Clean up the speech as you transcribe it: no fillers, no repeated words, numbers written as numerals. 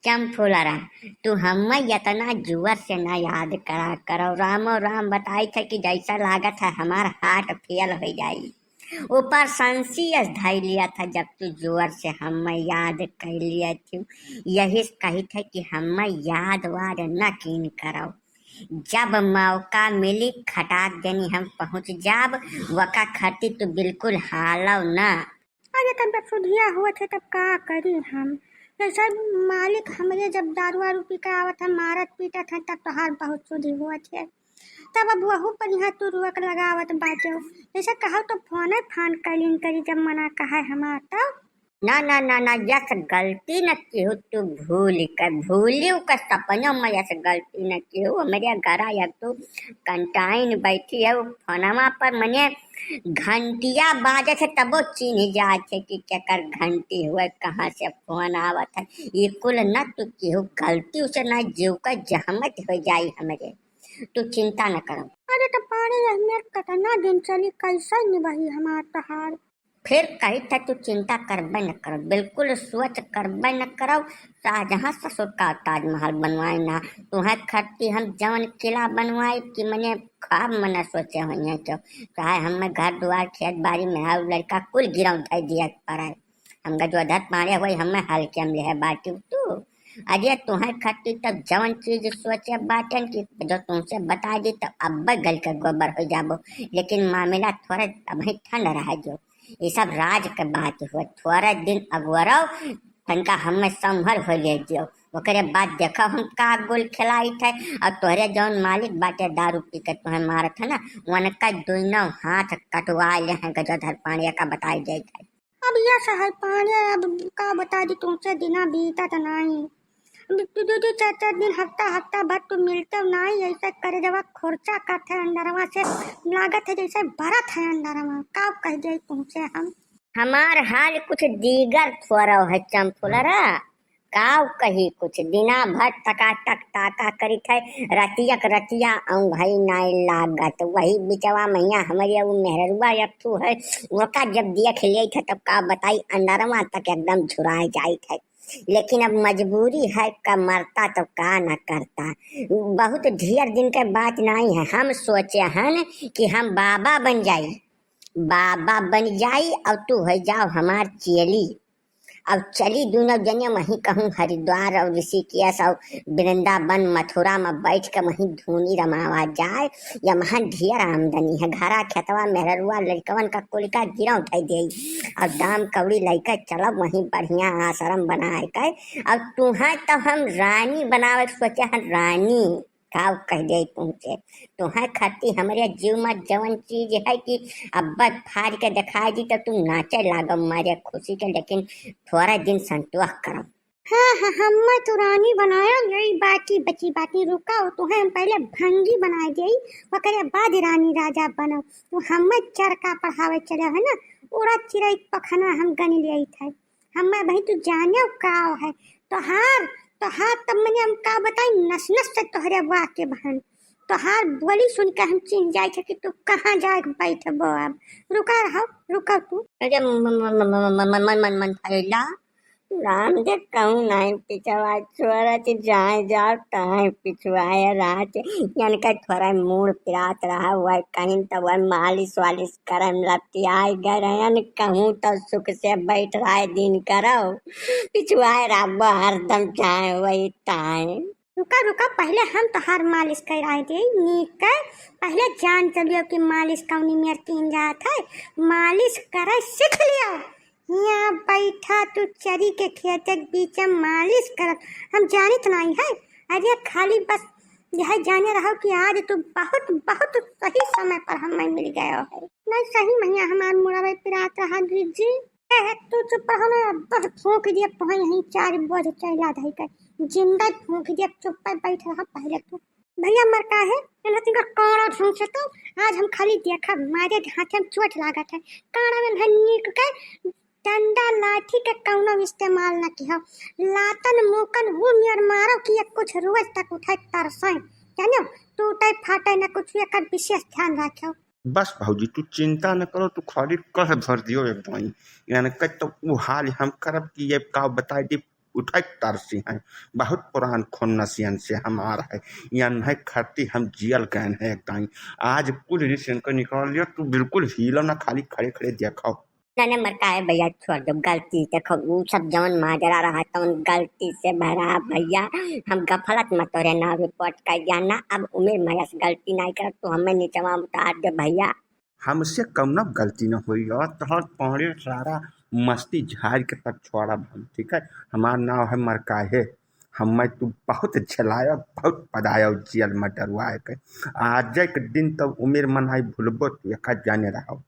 चंफुलरा तू हम यतना जुअर से न याद करा करो। रामो राम बताई थे कि जैसा लागत है हमार हार्ट फेल हो जाई। ऊपर संसियस धाई लिया था जब तू जोर से हम याद कर लिया थी। यही कही थे कि हम याद वाद न कीन करो। जब मौका मिली खटाक देनी हम पहुंच जाब। वका खती तो बिल्कुल हालव न। अरे तब सुधिया हुआ थे तब का करी हम। जैसा मालिक हमरे जब दारू वारू पी के आवत है मारत पीटत है तब तोहार बहुत सुधी हुआ थे। तब अब वहू पर यहाँ तू रुक लगावत बाटे। जैसे कहो तो फोन फान कलीन करी जब मना कहा हमार तब। ना ना ना ना यस गलती न केहू तू भूलियो का सपनों में यस गलती न केहू। मेरे घर या तू कंटाइन बैठी है फोनमा पर मने घंटिया बाजे थे तबो चिन्ह जाए थे कि केकर घंटी हुए कहाँ से फोन आवत है। ये कुल न तू केहू गलती उसे न जीव का जहमत हो जाई हमरे। तू चिंता न करो। अरे तो पानी में कतना दिन चली कैसा निभाई हमार तहार। फिर कही था तू चिंता करबे न करो। बिल्कुल सोच करबे न करो। शाहजहां ससुर का ताजमहल बनवाए ना तुम्हें खर्ची हम जवन किला बनवाए कि मैंने ख्वाब मना सोचे हुई तो चाहे हमें घर द्वार खेत बाड़ी में लड़का कुल गिराव धर दिया पर है। हमका जो अधर पाड़े हुए हमें हल्के हम ले बाटी तू अजय तुम्हें खट्टी तब जवन चीज सोचे बाटन की जो तुमसे बता दी तो अब गल के गोबर हो जाबो। लेकिन मामला थोड़ा अभी ठंड रहा जो ये सब राज के बात हुआ। थोड़ा दिन अगवराव तनका हमें संभल हो ले दियो। ओकरे बाद देखो हम का गोल खिलाई थे और तोहरे जौन मालिक बाटे दारू पी के तुम्हें मारत है ना उनका दोनों हाथ कटवा ले हैं गजोधर पांड्या का बताई जाए थे। अब यह सहर पानी अब का बता दी तुमसे दिना बीता तो नहीं। दो चार चार दिन हफ्ता भर तो मिलते नहीं। ऐसे करे जब खर्चा करते अंदरवा से लागत है जैसे भरत है अंदरवा का कह जाए तुमसे हम। हमार हाल कुछ दीगर थोड़ा है चंफुलरा काव कही कुछ दिना भर टकाटक ताका करी थे रतिया आऊं भाई नाई लागत वही बिचवा मैया हमारे वो मेहरुआ यू है वका जब देख ले थे तब का बताई अंदरवा तक एकदम झुराए जाए थे। लेकिन अब मजबूरी है का मरता तो का न करता। बहुत ढेर दिन के बात नहीं है। हम सोचे हन कि हम बाबा बन जाई और तू हो जाओ हमार चेली। अब चली दोनों जने वहीं कहूँ हरिद्वार और ऋषिकेश और वृंदावन मथुरा में बैठ के वहीं धूनी रमावा जाए। या वहाँ ढेर आमदनी है। घरा खेतवा मेहरुआ लड़कवन का कुल का गिरा उठाई दे और दाम कौड़ी लेकर चलो वहीं बढ़िया आश्रम बनाए कर। अब तुम्हें तो हम रानी बनावे सोचे हैं रानी का कह दे तुमसे तुम्हें खती हमारे जीव में जवन चीज है कि अब फाड़ के दिखाई दी तो तुम नाचे लागो मारे खुशी के। लेकिन थोड़ा दिन संतोष करो। हाँ हम तो रानी बनाया यही बाकी बची बाकी रुका तो हम पहले भंगी बनाए गई वकरे बाद रानी राजा बनो। तो हम चरका पढ़ावे चले है ना उड़ा चिड़ई पखना हम गनी ले थे। हम भाई तू जाने का है तो हार तब मैंने हम का बताई नस नस से तोहरे वाके बहन तोहार बोली सुन के हम चिन जाए थे कि तू कहाँ जाए बैठे बो। अब रुका तू। अरे मन फैला राम दे कहूँ नहीं पिछवा छोरा जाए जाओ तहाँ पिछवाए रात यानी का थोड़ा मूड पिरात रहा हुआ कहीं तो वह मालिश वालिश करम लपटी आए गए कहूँ तो सुख से बैठ रहा है दिन करो पिछवाए रहा हरदम चाहे वही टाइम। रुका पहले हम तोहार मालिश कराए थे नीक कर। पहले जान चलियो कि मालिश कौनी मेर तीन जात है। मालिश करे सीख लियो। यहाँ बैठा तू चरी के खेत के बीच में मालिश करत हम जानित नहीं है। अरे खाली बस यह जाने रहो कि आज तू बहुत बहुत सही समय पर हमें मिल गया है। नहीं सही मैया हमार मुड़ावे पिरात रहा जी तू चुप रहो ना। बहुत फूंक दिया पहुँ यहीं 4 बजे चला धाई कर जिंदा फूंक दिया चुप पर बैठ रहा पहले तू भैया मर का है काड़ा ढूंढ तो आज हम खाली देखा मारे हाथ में चोट लागत है। काड़ा में नीक के डंडा लाठी के कौनो इस्तेमाल न किया। लातन मुकन वो मियर मारो कि कुछ रोज तक उठाए तरसाए जानो टूटे फाटे न कुछ एकर विशेष ध्यान रखो। बस भाजी तू चिंता न करो तू खाली कह भर दियो एकदम यानी कह तो वो हाल हम करब कि ये का बता दी उठक तरसी हैं बहुत पुरान खून नसियन से हमारा है या नहीं खरती हम जियल गए हैं एक टाइम आज कुछ रिश्ते को निकाल लिया तू बिल्कुल हिलो ना खाली खड़े खड़े देखो ना नंबर का है भैया, छोड़ दो गलती देखो वो सब जौन माजरा रहा तो गलती से भरा भैया। हम गफलत मत हो रहे ना रिपोर्ट कर जाना अब उम्र मयस गलती नहीं कर तो हमें नीचवा उतार दे भैया। हमसे कम ना गलती न हुई और तोहर पौड़े सारा मस्ती झाड़ के तक छोड़ा हम ठीक है। हमार नाम है मरकाहे हम तू बहुत झेलाया बहुत पदाया जेल में डरवाए के आज के दिन तब उम्र मनाई भूलबो तू एक जाने रहो।